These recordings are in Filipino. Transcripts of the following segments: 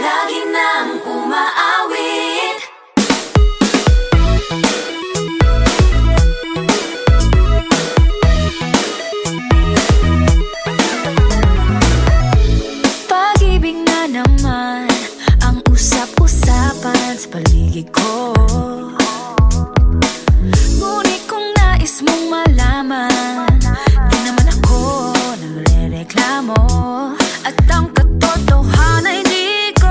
Lagi nang umaawit. Pag-ibig na naman ang usap-usapan sa paligid ko. Ngunit kung nais mong malaman, di naman ako nagre-reklamo. At ang katotohanan ay di ko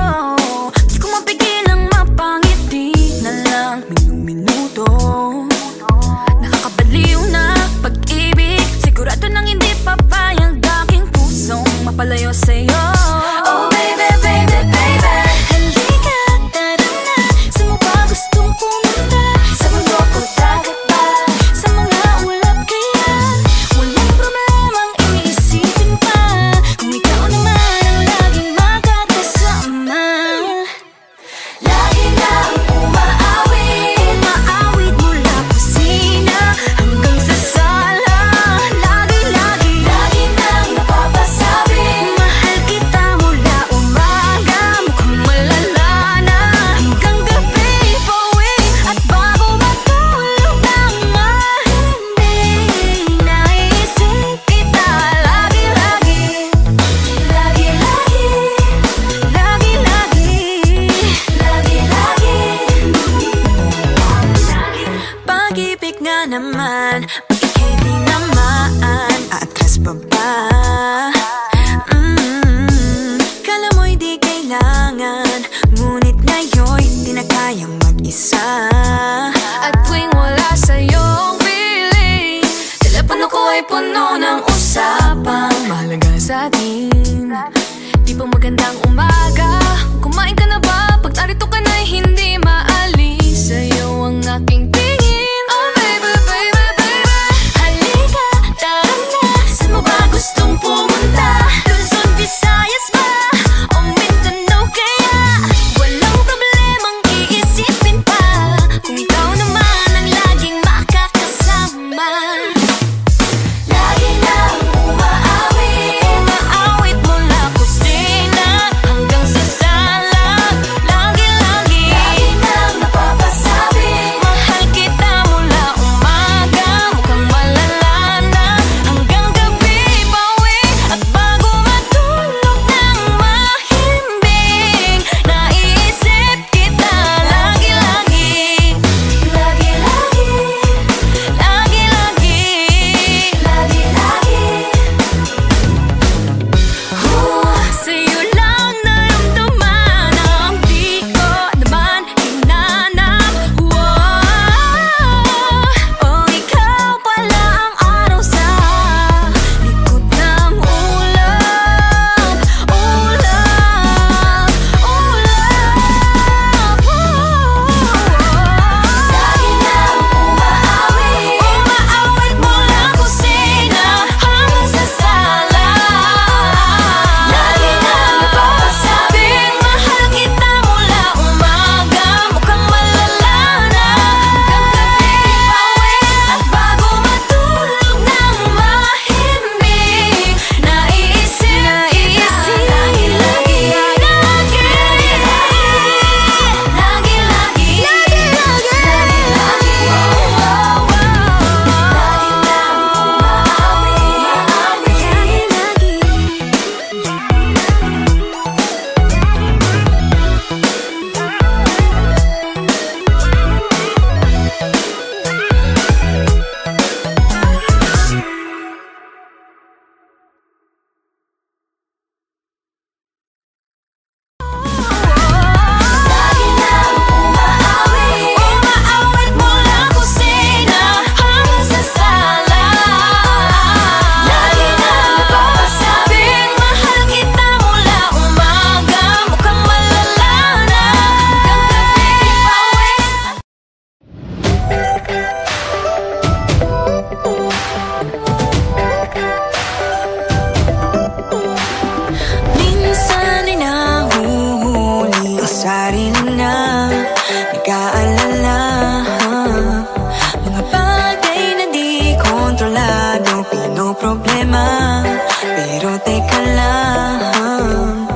mapigilang mapangiti na lang minu-minuto. Nakakabaliw na pag-ibig, sigurado nang hindi papayag aking pusong mapalayo sa'yo. Oh baby, baby, baby, halika, tara na. Saan mo ba gustong pumunta? Sa mundo ko dagat ba? Sa mga ulap kaya? Walang problemang iniisipin pa, kung ikaw naman ang laging makakasama. Lagi nang umaawit, umaawit mula kusina hanggang sa sala. Lagi nang napapasabi, mahal kita mula umaga, mukhang malala na hanggang gabi. Pauwi at bago matulog nang mahimbing, naisip kita lagi-lagi. Pag-ibig nga naman, ika'y di naman aatras pa ba? Kala mo'y di kailangan, ngunit ngayon'y di na kayang mag-isa. At tuwing wala sa'yong piling, telepono ko ay puno ng usapang mahalaga sa atin. Di ba magandang umaga? Kumain ka na ba? Pag narito ka na'y hindi maalis sa'yo ang aking tingin. Oh baby, baby, baby, halika, tara na. Saan mo ba gustong pumunta? Luzon, Visayas ba? O Mindanao kaya? Walang problemang iisipin pa, kung ikaw naman ang laging makakasama. Lagi nang umaawit, umaawit mula kusina hanggang sa sala. Lagi nang napapasabi, mahal kita mula umaga, mukhang malala na hanggang gabi. Pauwi at bago matulog nang mahimbing, naisip kita lagi-lagi. Sa'yo lang naramdaman ang di ko naman hinanap. Oh, ikaw pala ang araw sa likod ng ulap. Lagi nang umaawit, umaawit mula kusina hanggang sa sala. Lagi nang napapasabing, mahal kita mula umaga, mukhang malala na hanggang gabi. Pauwi at bago matulog nang mahimbing, naisip kita lagi-lagi. Lagi nang umaawit, umaawit mula kusina hanggang sa sala. Lagi nang napapasabing, mahal kita mula umaga, mukhang malala na hanggang gabi. Pauwi. Minsan ay nahuhuli ang sarili na nag-aalala. Mga bagay na di kontrolado, pinoproblema. Pero teka lang,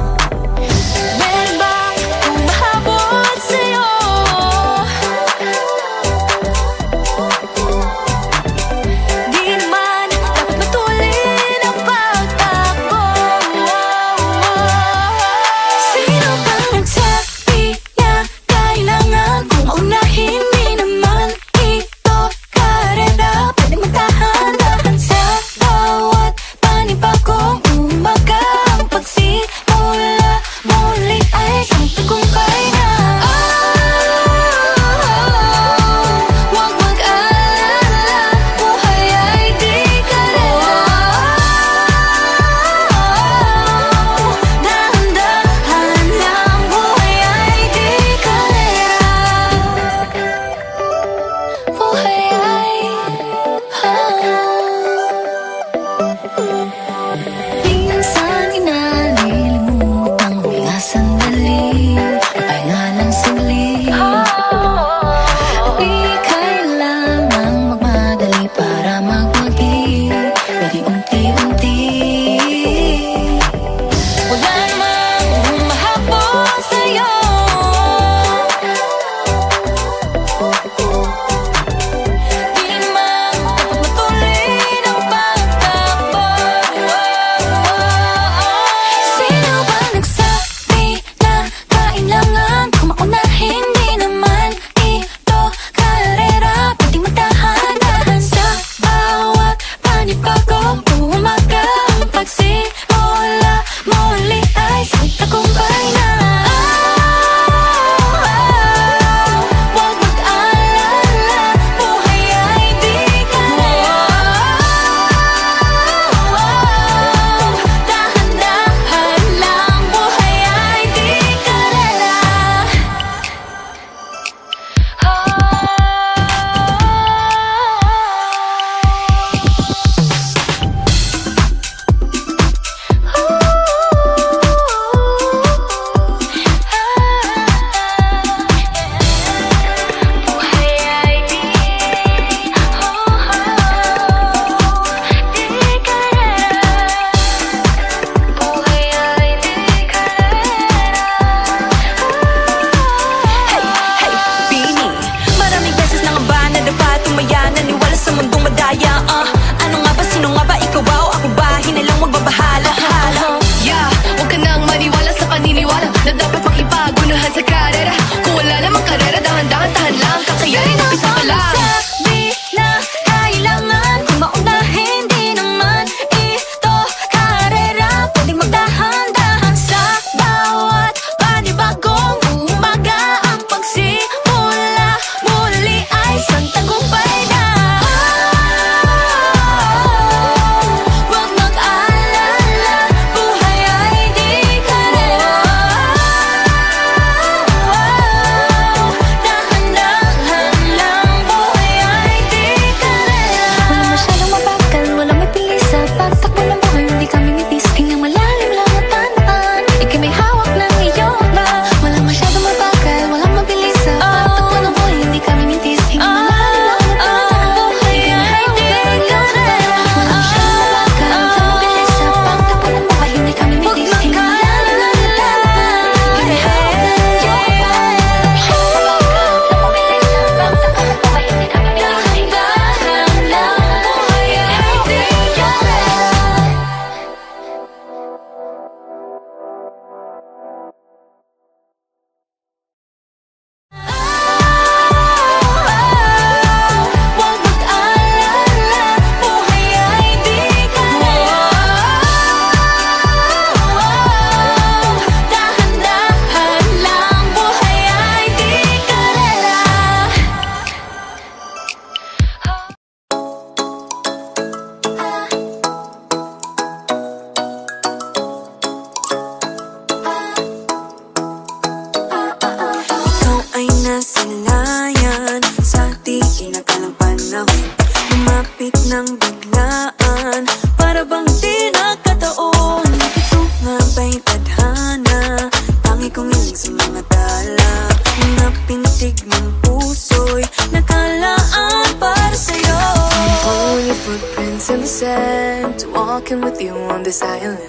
kong hiling sa mga tala. Mga pintig ng puso'y nakalaan para sa'yo. I'm following your footprints in the sand, walking with you on this island,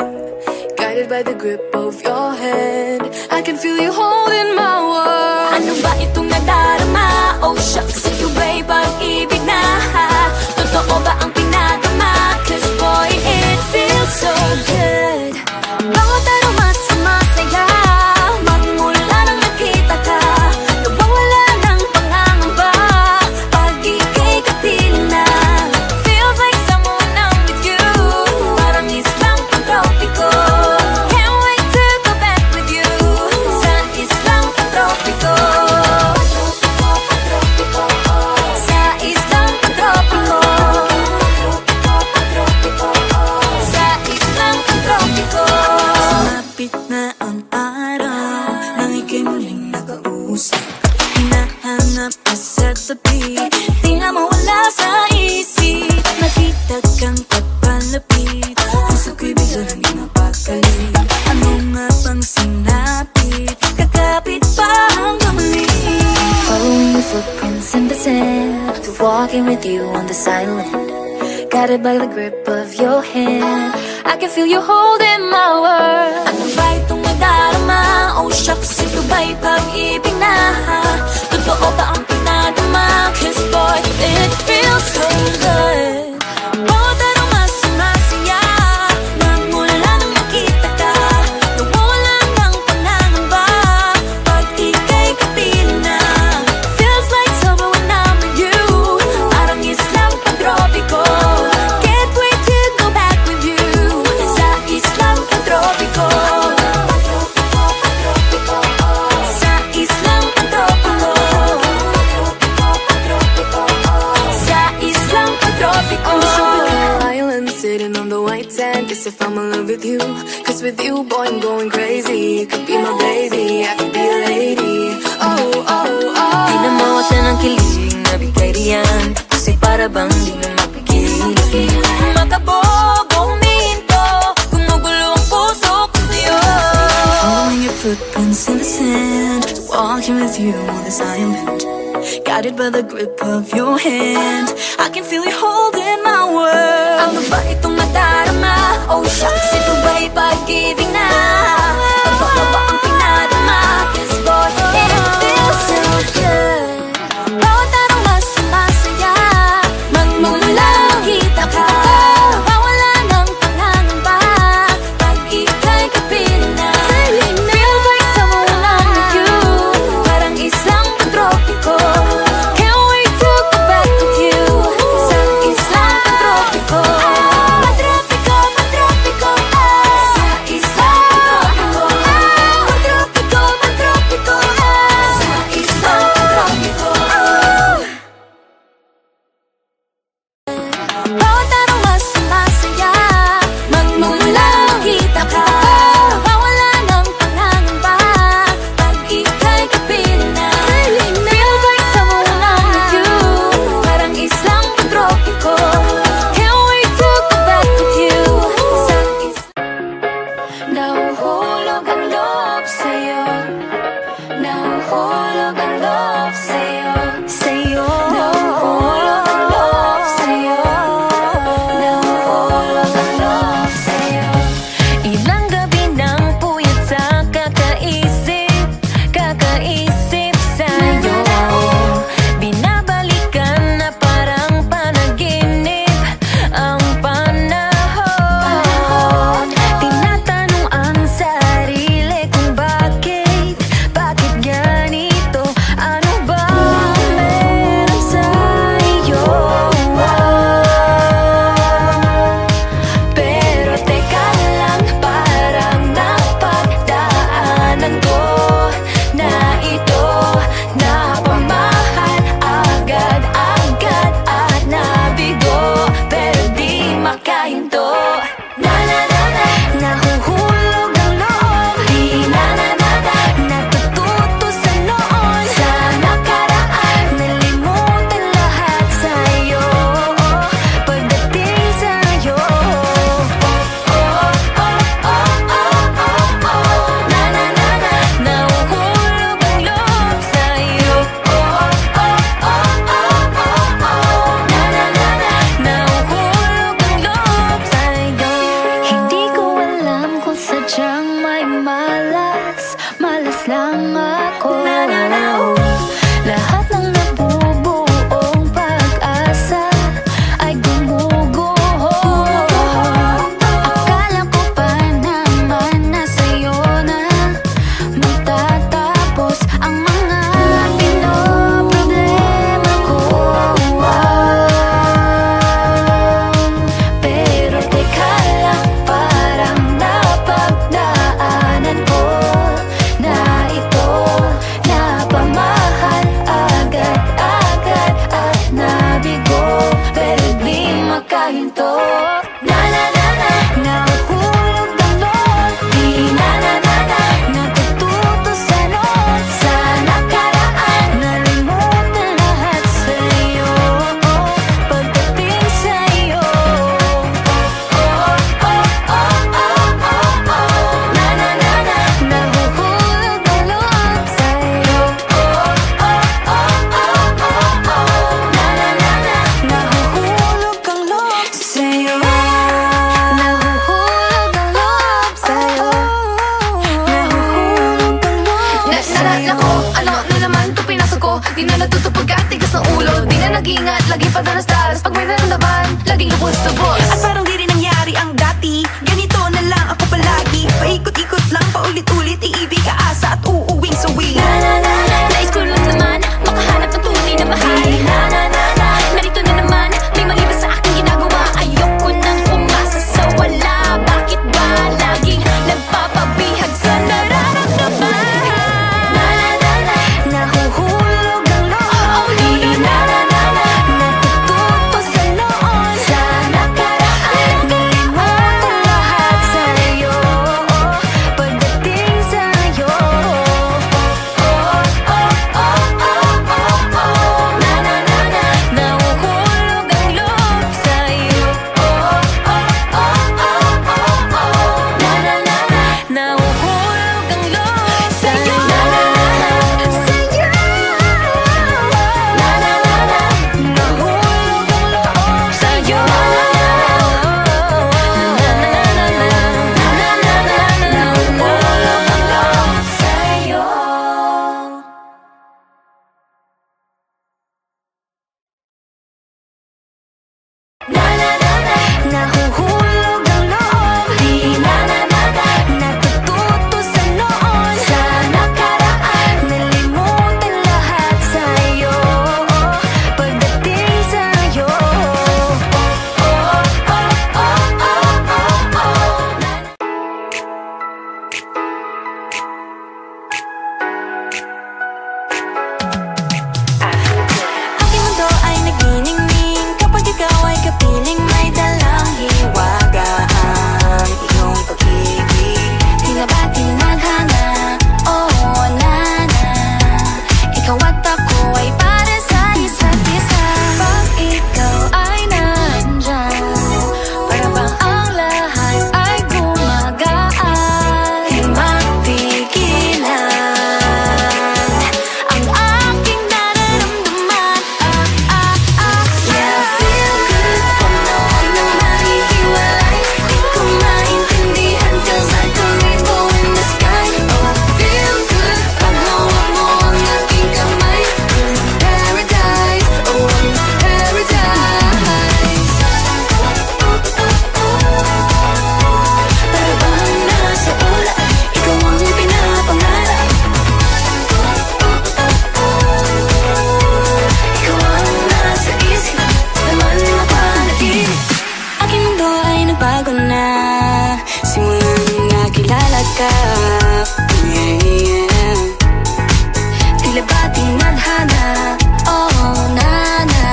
guided by the grip of your hand. I can feel you holding my world. Ano ba itong nadarama? Oh shucks, ito ba'y pag-ibig na? Totoo ba ang pinadama? Cause boy, it feels so good. Bawat aroma sumasaya, magmula nang nakita ka. Nawawala ng pangangamba pag ika'y kapiling na. Feels like someone I'm with you, parang islang pantropiko. Can't wait to go back with you sa islang pantropiko. Sa islang pantropiko. Sa islang pantropiko. Sumapit na ang araw nang ika'y muling nakausap. Hinahanap ka sa tabi, di na mawala sa isip. Nakita kang pagpalapit, puso ko'y bigla nang di mapakali. Ano nga bang sinapit, kakapit pa hanggang muli. Following your footprints in the sand, to walking with you on this island, guided by the grip of your hand. I can feel you holding my world. Ano ba itong nadarama? Oh shucks, ito ba'y pag-ibig na? Totoo ba ang pinadama? Cause boy, it feels so good. Bawat aroma sumasaya, magmula nang makita ka. Nawawala ng pangangamba pag ika'y kapiling na. Feels like summer when I'm with you, parang islang pantropiko. Can't wait to go back with you sa islang pantropiko. Sa islang pantropiko. Sa islang pantropiko. On the tropical island, sitting on the white sand. Guess if I'm in love with you, cause with you, boy, I'm going crazy. You could be my baby, I could be a lady. Oh, oh, oh. Di na mawala ng kilig na bigay riyan, kasi para bang di na mapigil. Makabog o huminto, gumugulo ang puso ko sa'yo. Following your footprints in the sand, walking with you on this island, guided by the grip of your hand. I can feel you holding my world. Ano ba itong nadarama? Oh shucks, ito ba'y pag-ibig na? Totoo ba ang pinadama? Cause boy, it feels so good. Bawat aroma sumasaya, magmula makita ka. Nawawala ng pangangamba pag ika'y kapiling na. Feels like someone I'm with you, parang islang pantropiko. Can't wait to go back with you sa islang pantropiko. Pantropiko, pantropiko. Sa islang pantropiko. Di na natutupag at tigas ng ulo. Di na nag-iingat, lagi pa dalas-dalas. Pag may naramdaman, laging lubos-lubos. At parang di rin nangyari ang dati. Ganito na lang ako palagi. Paikot-ikot lang, paulit-ulit. Iibig, aasa at uuwing sawi. Nais ko lang naman makahanap ng tunay na mahal. Narito na naman, may mali ba sa aking ginagawa? Ayoko nang umasa sa wala. Bakit ba laging nagpapabihag sa nararamdaman? Nahuhulog ang loob. Natututo sa noon, sa nakaraan. Kalimutan lahat sa'yo pagdating sa'yo. Nahuhulog ang loob sa'yo. Nahuhulog ang loob sa'yo. Nahuhulog ang loob. Natututo sa noon, sa nakaraan. Nalimutan lahat sa'yo pagdating sa'yo. Aking mundo ay naginingning kapag ikaw ay kapiling may dalang hiwaga ang iyong pag-ibig. Di na ba tinadhana? Oo, nana. Ikaw at ako ay para sa isa't isa. Pag ikaw ay nandyan, para bang ang lahat ay gumagaan. Di mapigilan ang aking nararamdaman. Yeah, feel good pag noon na mahihiwalay. Di ko maintindihan, feels like a rainbow in the sky. Oh, feel good pag hawak mo ang aking kamay. Paradise, oh, paradise. Para bang nasa ulap, ikaw ang pinapangarap. Ikaw ang nasa isip, naman mapanaginip. Aking mundo ay nagbago na simula nung nakilala ka. Yeah. Tila ba tinadhana? Oh, nana.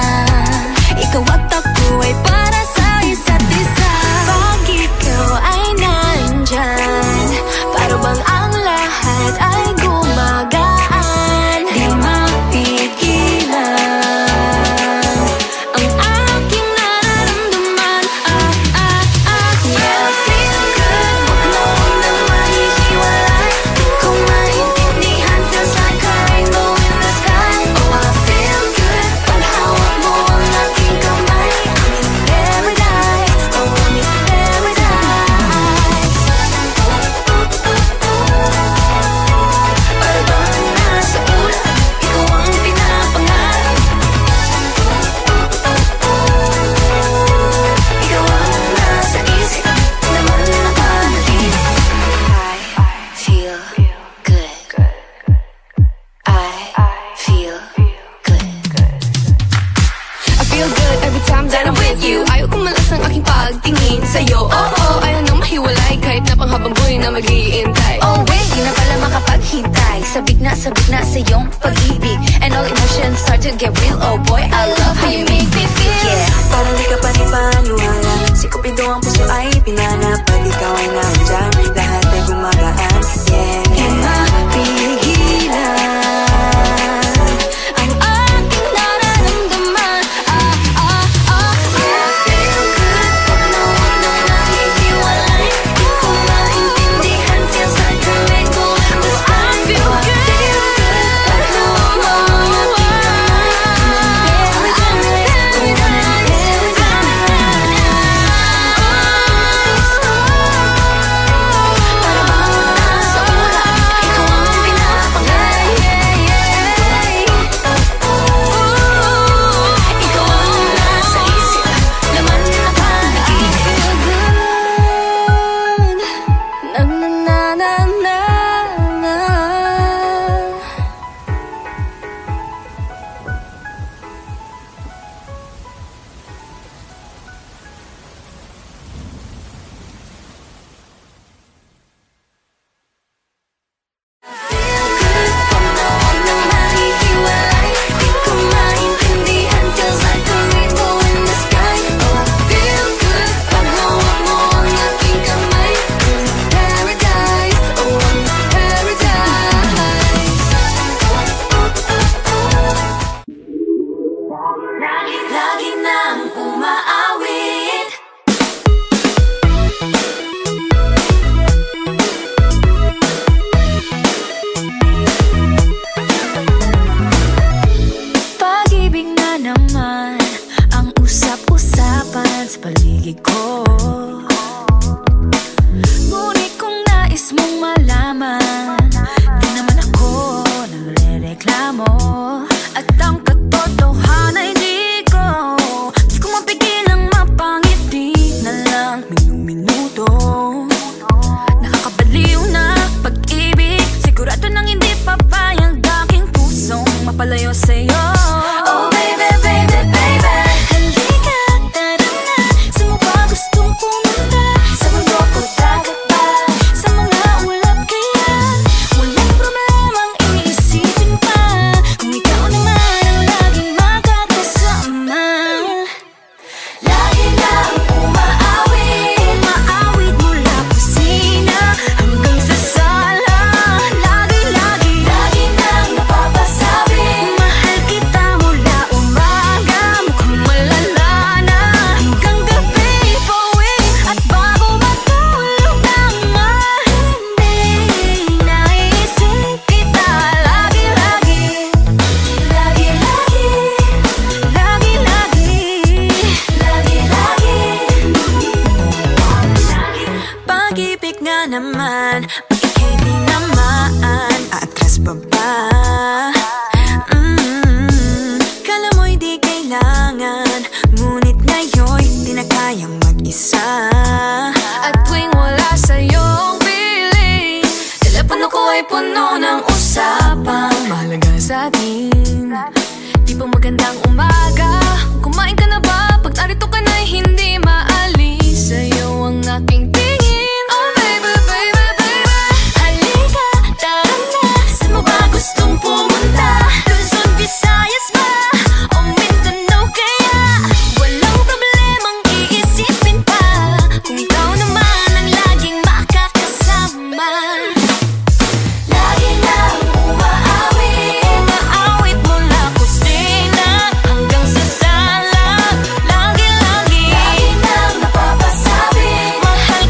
Ikaw at ako ay para sa isa't isa. Pag ikaw ay nandyan, para bang ang lahat ay gumagaan. Di mapigilan ang aking nararamdaman. Yeah, feel good pag noon na mahihiwalay. Di ko maintindihan, feels like a rainbow in the sky. Oh, I feel good pag hawak mo ang aking kamay. I'm in paradise, oh, I'm in paradise. Para bang nasa ulap, ikaw ang pinapangarap. Ikaw ang nasa isip, naman napanaginip. I feel good. I feel good. I feel good every time that I'm with you. Ayaw kong malas ang aking pagtingin sa'yo. Oo, ayaw nang mahiwalay kahit na panghabang buhay na mag-iintay. Oh wait, di na pala makapaghintay. Sabik na sa iyong pag-ibig. And all emotions start to get real. Oh boy, I love how you make me feel. Yeah. Parang di ka pa ni paniwala. Si Cupido ang puso ay pinanap. Pag ikaw ay nandyan, lahat ay gumagaan. Yeah, Di mapigilan ang aking nararamdaman. Yeah, feel good pag noon na mahihiwalay. Di ko maintindihan, feels like a rainbow in the sky. I feel good pag hawak mo ang aking kamay. I'm in paradise. malayo sa'yo. Oh baby, baby, baby, Halika, tara na. Saan mo ba gustong pumunta? sa mundo ko dagat ba? Sa mga ulap kaya walang problemang iisipin pa, kung ikaw naman ang laging makakasama. Lagi lang umaawit, Umaawit mula kusina hanggang sa sala. Lagi-lagi lagi nang napapasabi. mahal kita mula umaga, mukhang malala na hanggang gabi. Pauwi at bago matulog na hindi naisip kita. Lagi-lagi, Lagi-lagi, lagi-lagi. lagi-lagi. Pag-ibig nga naman, pag ika'y di naman atras pa ba? Kala mo'y di kailangan, ngunit ngayon'y di na kayang mag-isa. At tuwing wala sa'yong piling, telepono ko ay puno ng usapang mahalaga sa atin. Di ba magandang umaga? Kumain ka na ba? Pag narito ka na'y hindi maalis sa'yo ang aking tingin. Oh baby, baby, baby, halika, tara na. Saan mo ba gustong pumunta? Luzon, Visayas ba? O Mindanao kaya? Walang problemang iisipin pa, kung ikaw naman ang laging makakasama. Lagi nang umaawit, Umaawit mula kusina hanggang sa sala. Lagi-lagi lagi nang napapasabi. mahal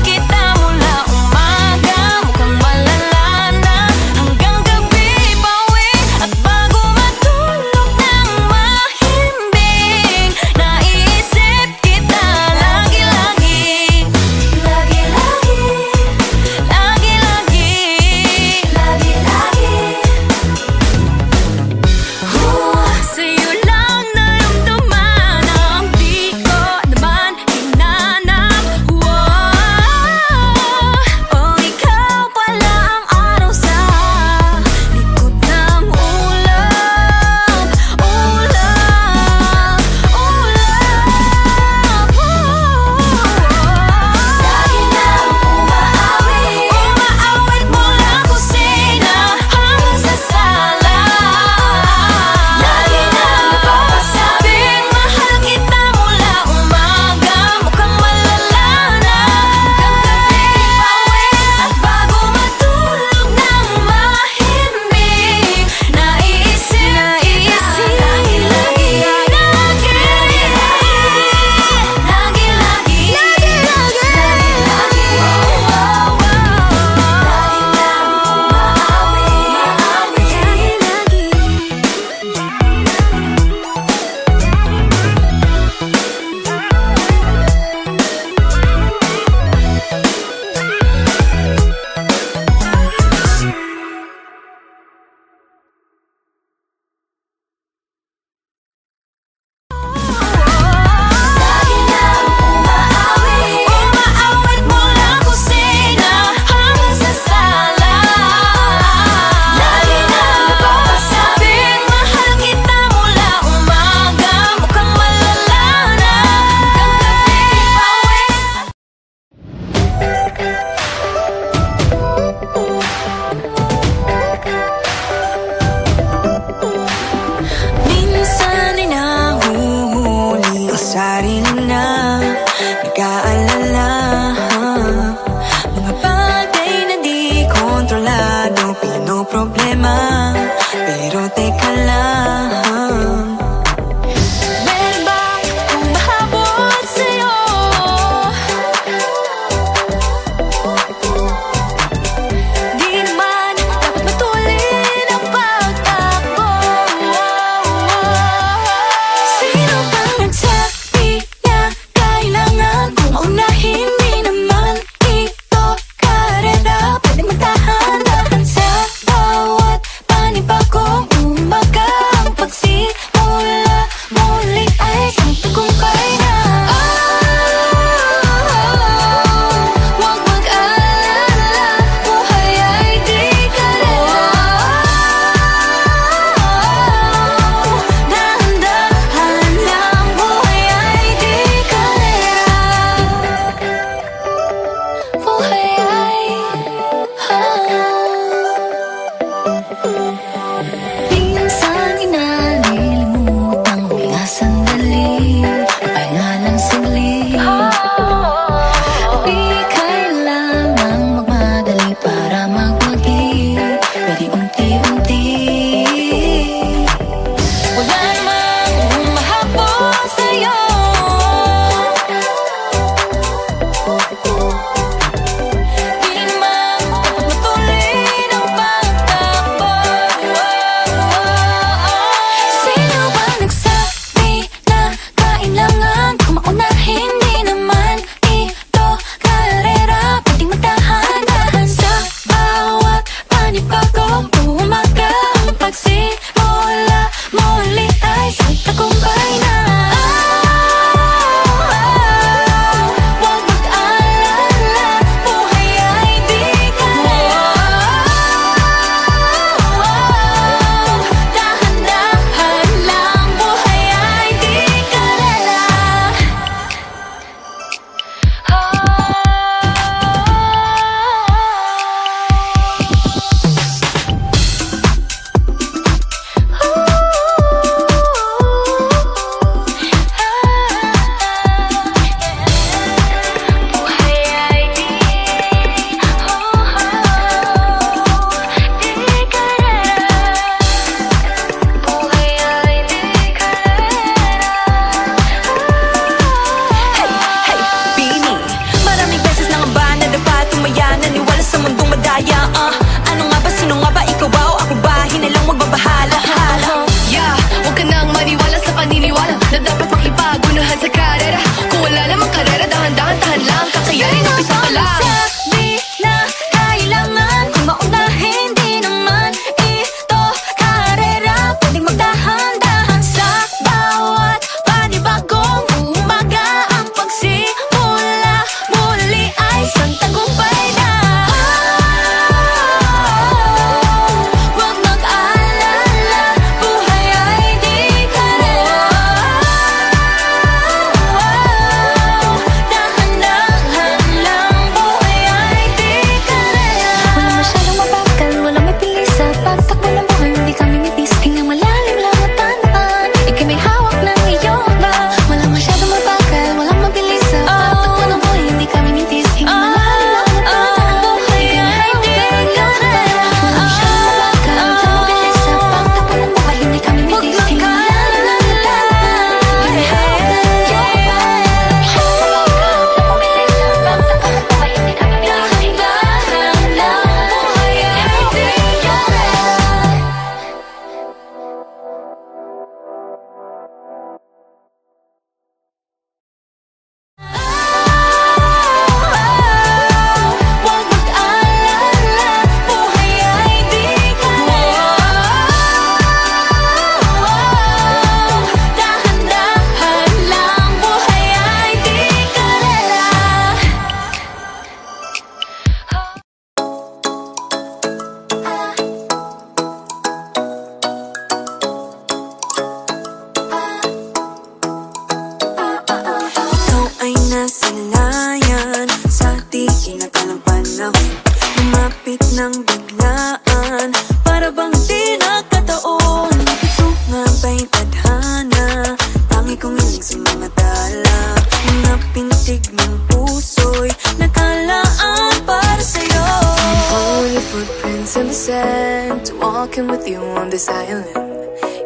innocent, walking with you on this island,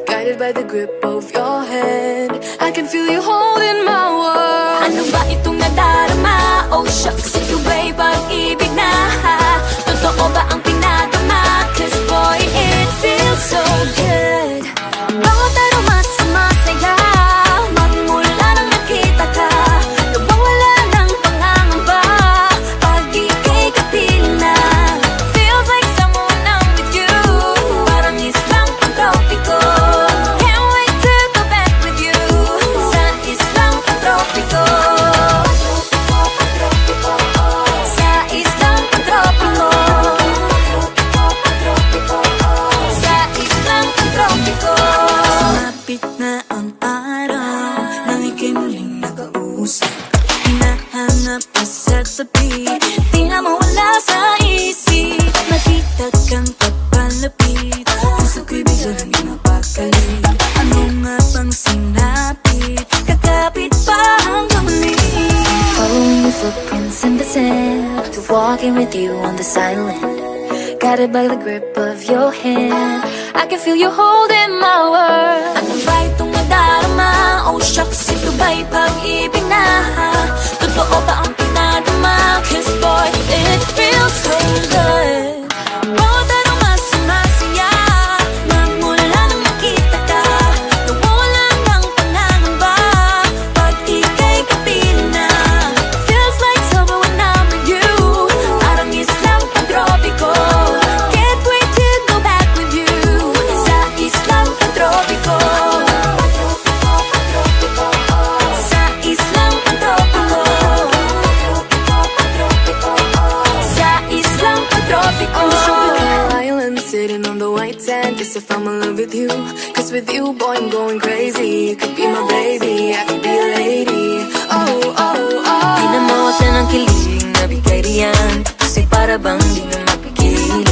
guided by the grip of your hand. I can feel you holding my world. Ano ba itong nadarama? Oh shucks, ito ba'y pag-ibig na? Totoo ba ang pinadama? Cause boy, it feels so good. Bawat aroma sumasaya, magmula nang nakita ka, nawawala ng pangangamba pag ika'y kapiling na. Feels like someone I'm with you, parang islang pantropiko. Can't wait to go back with you sa islang pantropiko. Sa islang pantropiko. Sa islang pantropiko. Sumapit na ang araw nang ika'y muling nakausap. Hinahanap ka sa tabi, di na mawala sa isip. Nakita kang papalapit, puso ko'y bigla nang mapakali. Ano nga bang sinapit, kakapit pa hanggang muli. Following your footprints in the sand, to walking with you on this island, guided by the grip of your hand. I can feel you holding my world. Ano ba itong nadarama? Oh shucks, ito ba'y pag-ibig na? Totoo ba ang pinadama? Cause boy, it feels so good. Bawat aroma sumasaya, magmula nang nakita ka, nawawala ng pangangamba pag ika'y kapiling na. Feels like summer when I'm with you, parang islang pantropiko. Can't wait to go back with you sa islang pantropiko. Sa islang pantropiko. Sa islang pantropiko. On the tropical island, sitting on the white sand. Guess if I'm in love with you, cause with you, boy, I'm going crazy. You could be my baby, I could be a lady. Oh, oh, oh. Pinamawat na ng kilig, nabigay riyan, kasi para bang di na mapigil.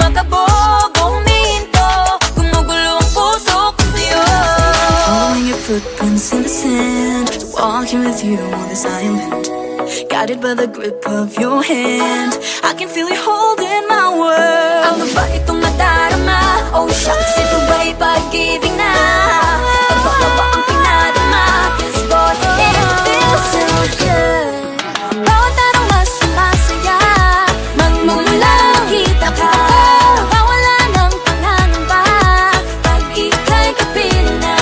Makabog o huminto, gumugulo ang puso ko sa'yo. Following your footprints in the sand, walking with you on this island, guided by the grip of your hand. I can feel you holding my world. Ano ba itong nadarama? Oh shucks, ito ba'y pag-ibig na? Totoo ba ang pinadama? Cause boy, it feels so good. Bawat aroma sumasaya, magmula nakita ka, nawawala ng pangangamba pag ika'y kapiling na.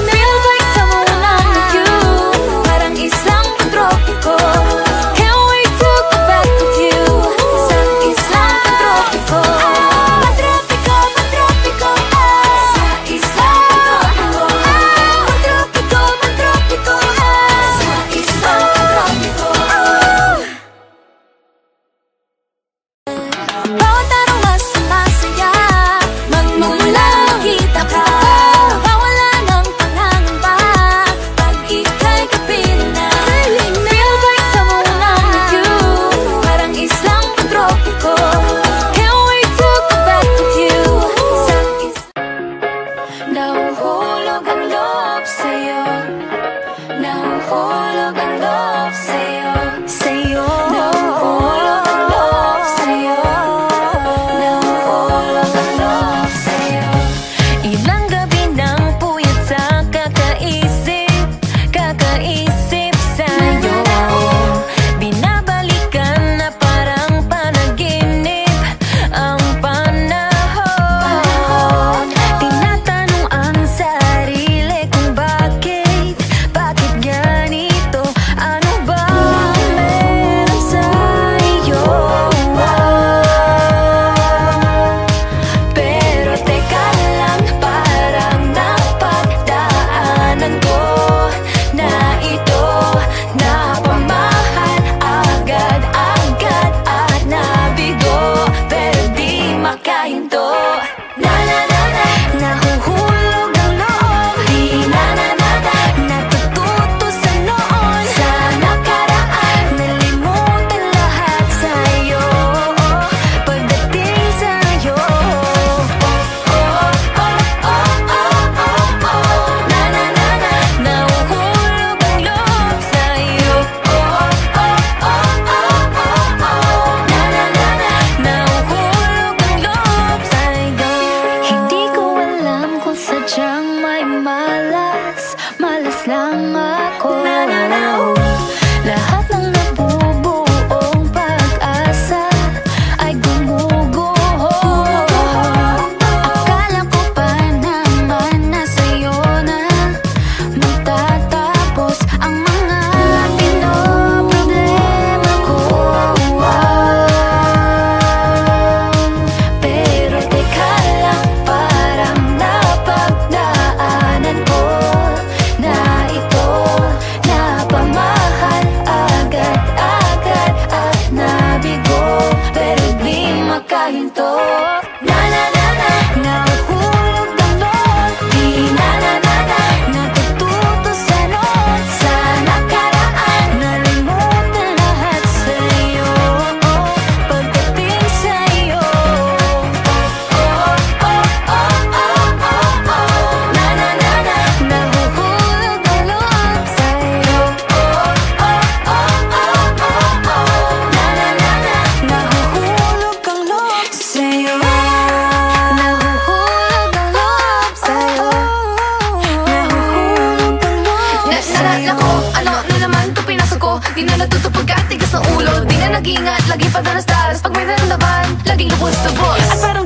Feels like someone I'm with you, parang islang pantropiko. Can't wait to go back with you sa islang pantropiko. Di na natuto pagkatigas ng ulo. Di na nag-iingat, lagi pa danas-daras. Pag may naramdaman, laging lubos to boss. At para